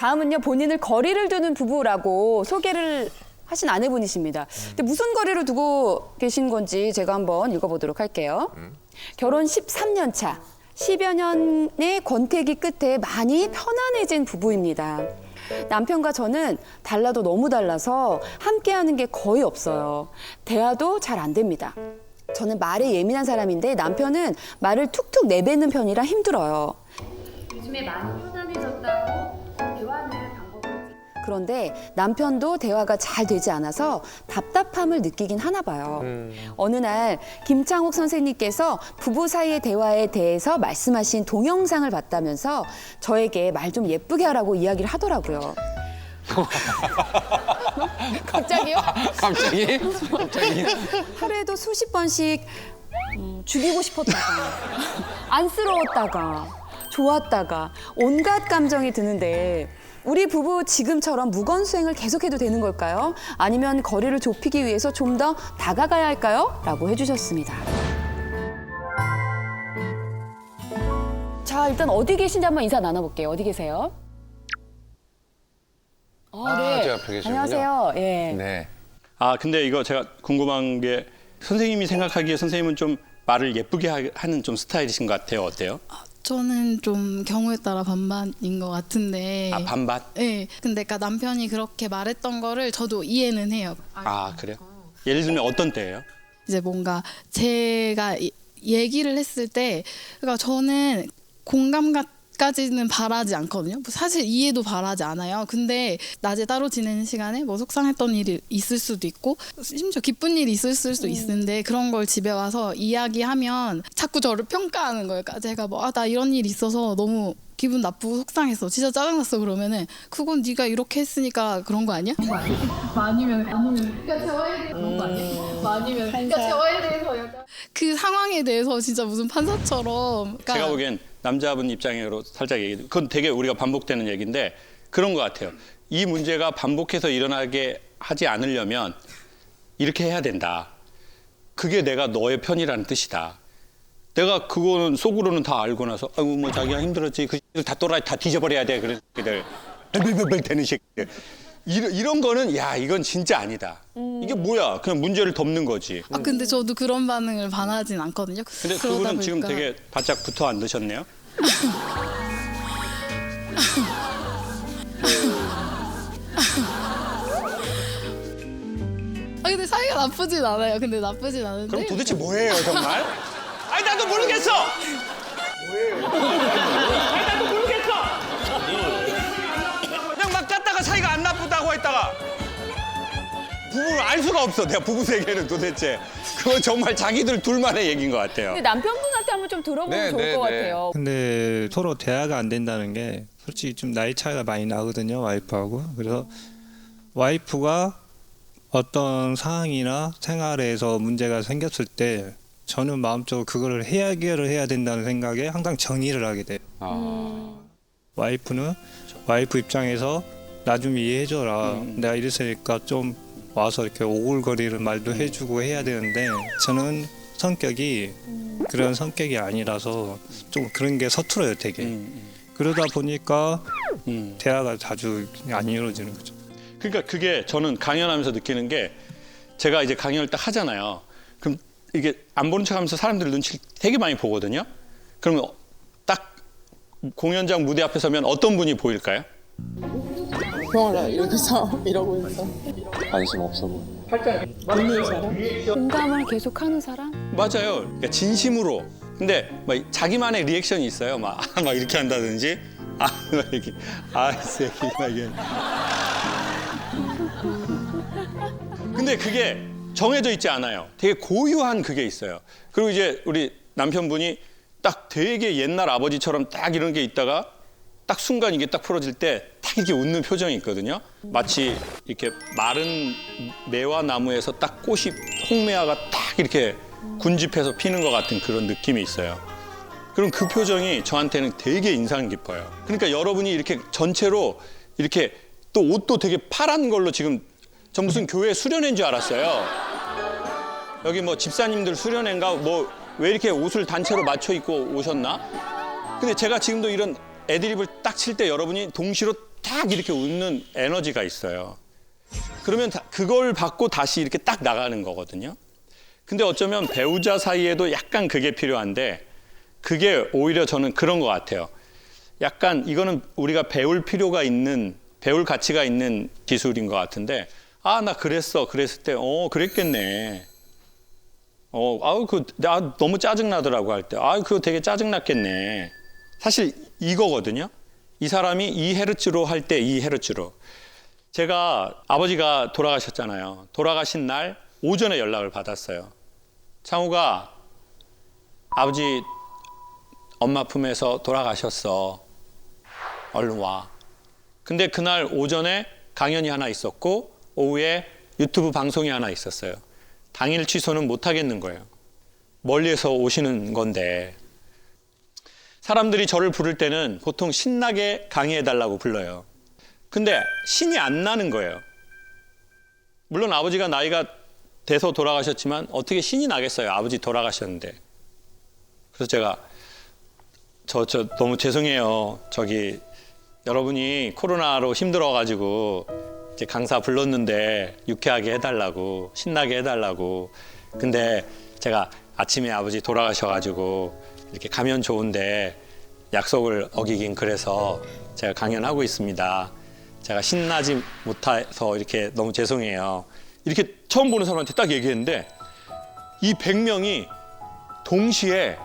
다음은요, 본인을 거리를 두는 부부라고 소개를 하신 아내분이십니다. 근데 무슨 거리를 두고 계신 건지 제가 한번 읽어보도록 할게요. 결혼 13년 차, 10여 년의 권태기 끝에 많이 편안해진 부부입니다. 남편과 저는 달라도 너무 달라서 함께하는 게 거의 없어요. 대화도 잘 안 됩니다. 저는 말에 예민한 사람인데 남편은 말을 툭툭 내뱉는 편이라 힘들어요. 요즘에 많이 편안해졌다고 대화하는 방법을. 그런데 남편도 대화가 잘 되지 않아서 답답함을 느끼긴 하나 봐요. 어느 날 김창옥 선생님께서 부부 사이의 대화에 대해서 말씀하신 동영상을 봤다면서 저에게 말 좀 예쁘게 하라고 이야기를 하더라고요. 갑자기요? 갑자기? 갑자기? 하루에도 수십 번씩 죽이고 싶었다가 안쓰러웠다가 좋았다가 온갖 감정이 드는데 우리 부부 지금처럼 무건수행을 계속해도 되는 걸까요? 아니면 거리를 좁히기 위해서 좀 더 다가가야 할까요? 라고 해주셨습니다. 자, 일단 어디 계신지 한번 인사 나눠볼게요. 어디 계세요? 네. 저 옆에 계시군요. 안녕하세요. 예. 네. 아, 근데 이거 제가 궁금한 게 선생님이 생각하기에 선생님은 좀 말을 예쁘게 하는 좀 스타일이신 것 같아요. 어때요? 저는 좀 경우에 따라 반반인 것 같은데. 아, 반반? 네. 근데 그러니까 남편이 그렇게 말했던 거를 저도 이해는 해요. 아, 그래요? 예를 들면 어떤 때예요? 이제 뭔가 제가 얘기를 했을 때, 그러니까 저는 공감까지는 바라지 않거든요. 사실 이해도 바라지 않아요. 근데 낮에 따로 지내는 시간에 뭐 속상했던 일이 있을 수도 있고 심지어 기쁜 일이 있을 수도 있는데 그런 걸 집에 와서 이야기하면 자꾸 저를 평가하는 거예요. 그러니까 제가 뭐 나 이런 일이 있어서 너무 기분 나쁘고 속상했어. 진짜 짜증났어. 그러면은 그건 네가 이렇게 했으니까 그런 거 아니야? 아니면 그러니까 저에 대해서 그런 거 아니야? 아니면 그러니까 저에 대해서 약간 그 상황에 대해서 진짜 무슨 판사처럼. 그러니까 제가 보기엔 남자분 입장으로 살짝 얘기해. 그건 되게 우리가 반복되는 얘기인데 그런 것 같아요. 이 문제가 반복해서 일어나게 하지 않으려면 이렇게 해야 된다. 그게 내가 너의 편이라는 뜻이다. 내가 그거는 속으로는 다 알고 나서 아이고 뭐 자기가 힘들었지 그 다 또라이 다 뒤져버려야 돼 그런 새끼들 벨벨벨 되는 새끼들 이런 거는 야 이건 진짜 아니다. 이게 뭐야 그냥 문제를 덮는 거지. 근데 저도 그런 반응을 바라진 않거든요. 근데 두 분은 지금 되게 바짝 붙어 앉으셨네요. 근데 사이가 나쁘진 않아요. 근데 나쁘진 않은데. 그럼 도대체 뭐예요 정말? 아니 나도 모르겠어. 뭐예요? 아니 나도 모르겠어. 그냥 막 짰다가 사이가 안 나쁘다고 했다가 부부를 알 수가 없어. 내가 부부 세계는 도대체 그건 정말 자기들 둘만의 얘기인 것 같아요. 근데 남편분한테 한번 좀 들어보면 좋을 것 같아요. 근데 서로 대화가 안 된다는 게 솔직히 좀 나이 차이가 많이 나거든요, 와이프하고. 그래서 와이프가 어떤 상황이나 생활에서 문제가 생겼을 때 저는 마음적으로 그거를 해결을 해야 된다는 생각에 항상 정의를 하게 돼요. 와이프는 와이프 입장에서 나 좀 이해해줘라. 내가 이랬으니까 좀 와서 이렇게 오글거리는 말도 해주고 해야 되는데 저는 성격이 그런 성격이 아니라서 좀 그런 게 서툴어요, 되게. 그러다 보니까 대화가 자주 안 이루어지는 거죠. 그러니까 그게 저는 강연하면서 느끼는 게 제가 이제 강연을 딱 하잖아요. 그럼 이게 안 보는 척하면서 사람들 눈치를 되게 많이 보거든요. 그러면 딱 공연장 무대 앞에 서면 어떤 분이 보일까요? 평화를 여기서 이러고 있어. 관심 없어 보여. 있는 사람? 공감을 계속하는 사람? 맞아요. 그러니까 진심으로. 근데 막 자기만의 리액션이 있어요. 막 이렇게 한다든지, 막 이렇게, 이 새끼 막 이게. 근데 그게 정해져 있지 않아요. 되게 고유한 그게 있어요. 그리고 이제 우리 남편분이 딱 되게 옛날 아버지처럼 딱 이런 게 있다가 딱 순간 이게 딱 풀어질 때 딱 이렇게 웃는 표정이 있거든요. 마치 이렇게 마른 매화 나무에서 딱 꽃이 홍매화가 딱 이렇게 군집해서 피는 것 같은 그런 느낌이 있어요. 그럼 그 표정이 저한테는 되게 인상 깊어요. 그러니까 여러분이 이렇게 전체로 이렇게 또 옷도 되게 파란 걸로 지금 저 무슨 교회 수련회인 줄 알았어요. 여기 뭐 집사님들 수련회인가 뭐 왜 이렇게 옷을 단체로 맞춰 입고 오셨나? 근데 제가 지금도 이런 애드립을 딱 칠 때 여러분이 동시로 딱 이렇게 웃는 에너지가 있어요. 그러면 그걸 받고 다시 이렇게 딱 나가는 거거든요. 근데 어쩌면 배우자 사이에도 약간 그게 필요한데 그게 오히려 저는 그런 것 같아요. 약간 이거는 우리가 배울 가치가 있는 기술인 것 같은데 나 그랬을 때 그랬겠네. 나 너무 짜증나더라고 할 때 그거 되게 짜증났겠네. 사실 이거거든요. 이 사람이 이 헤르츠로 할 때 이 헤르츠로. 제가 아버지가 돌아가셨잖아요. 돌아가신 날 오전에 연락을 받았어요. 창우가 아버지 엄마 품에서 돌아가셨어. 얼른 와. 근데 그날 오전에 강연이 하나 있었고 오후에 유튜브 방송이 하나 있었어요. 당일 취소는 못 하겠는 거예요. 멀리에서 오시는 건데. 사람들이 저를 부를 때는 보통 신나게 강의해달라고 불러요. 근데 신이 안 나는 거예요. 물론 아버지가 나이가 돼서 돌아가셨지만 어떻게 신이 나겠어요. 아버지 돌아가셨는데. 그래서 제가 저 너무 죄송해요. 여러분이 코로나로 힘들어가지고 이제 강사 불렀는데 유쾌하게 해달라고 신나게 해달라고. 근데 제가 아침에 아버지 돌아가셔가지고 이렇게 가면 좋은데 약속을 어기긴 그래서 제가 강연하고 있습니다. 제가 신나지 못해서 이렇게 너무 죄송해요. 이렇게 처음 보는 사람한테 딱 얘기했는데 이 100명이 동시에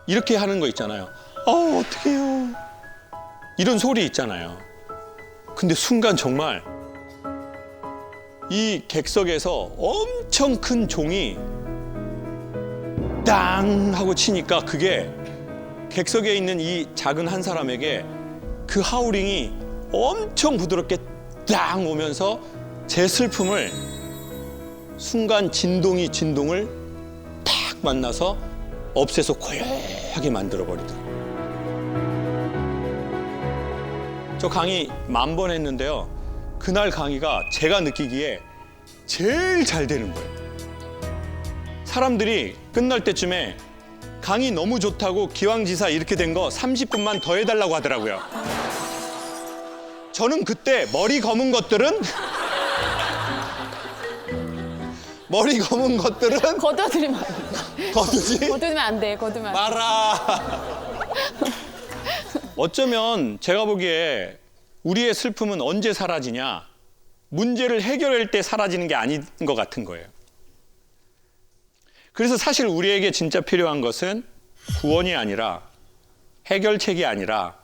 이렇게 하는 거 있잖아요. 어떡해요. 이런 소리 있잖아요. 근데 순간 정말 이 객석에서 엄청 큰 종이 땅 하고 치니까 그게 객석에 있는 이 작은 한 사람에게 그 하우링이 엄청 부드럽게 땅 오면서 제 슬픔을 순간 진동을 탁 만나서 없애서 고요하게 만들어버리더라고요. 저 강의 10,000번 했는데요. 그날 강의가 제가 느끼기에 제일 잘 되는 거예요. 사람들이 끝날 때쯤에 강의 너무 좋다고 기왕지사 이렇게 된 거 30분만 더 해달라고 하더라고요. 저는 그때 머리 검은 것들은 거둬들이면 안 돼. 거두면 안 돼. 거두면 안 돼. 말아. 어쩌면 제가 보기에 우리의 슬픔은 언제 사라지냐? 문제를 해결할 때 사라지는 게 아닌 것 같은 거예요. 그래서 사실 우리에게 진짜 필요한 것은 구원이 아니라 해결책이 아니라,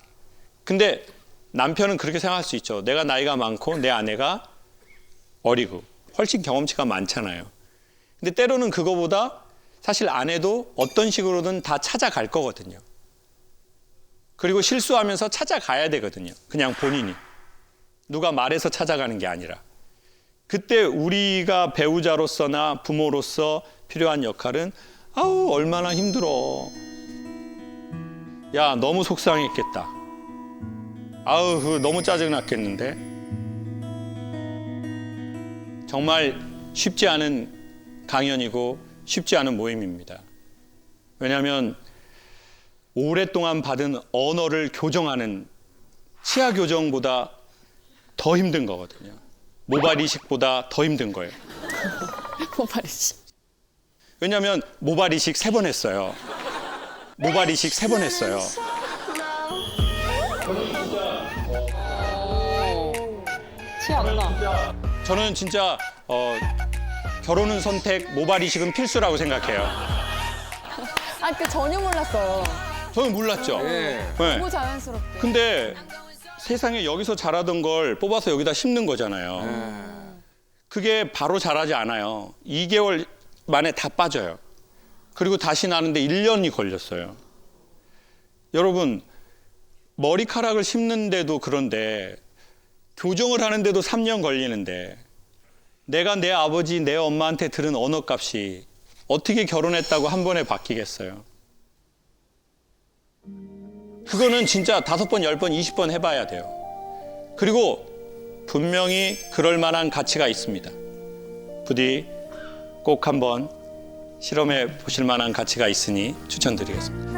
근데 남편은 그렇게 생각할 수 있죠. 내가 나이가 많고 내 아내가 어리고 훨씬 경험치가 많잖아요. 근데 때로는 그거보다 사실 아내도 어떤 식으로든 다 찾아갈 거거든요. 그리고 실수하면서 찾아가야 되거든요. 그냥 본인이. 누가 말해서 찾아가는 게 아니라. 그때 우리가 배우자로서나 부모로서 필요한 역할은 얼마나 힘들어. 야, 너무 속상했겠다. 너무 짜증났겠는데. 정말 쉽지 않은 강연이고 쉽지 않은 모임입니다. 왜냐하면 오랫동안 받은 언어를 교정하는 치아 교정보다 더 힘든 거거든요. 모발 이식보다 더 힘든 거예요. 모발 이식. 왜냐하면 모발 이식 3번 했어요. 모발 이식 3번 했어요. 티 안 나. 저는 진짜 결혼은 선택, 모발 이식은 필수라고 생각해요. 전혀 몰랐어요. 저는 몰랐죠. 네. 너무 자연스럽게. 근데 세상에 여기서 자라던 걸 뽑아서 여기다 심는 거잖아요. 그게 바로 자라지 않아요. 2개월 만에 다 빠져요. 그리고 다시 나는데 1년이 걸렸어요. 여러분, 머리카락을 심는데도 그런데 교정을 하는데도 3년 걸리는데 내가 내 아버지, 내 엄마한테 들은 언어값이 어떻게 결혼했다고 한 번에 바뀌겠어요? 그거는 진짜 5번, 10번, 20번 해봐야 돼요. 그리고 분명히 그럴 만한 가치가 있습니다. 부디 꼭 한번 실험해 보실 만한 가치가 있으니 추천드리겠습니다.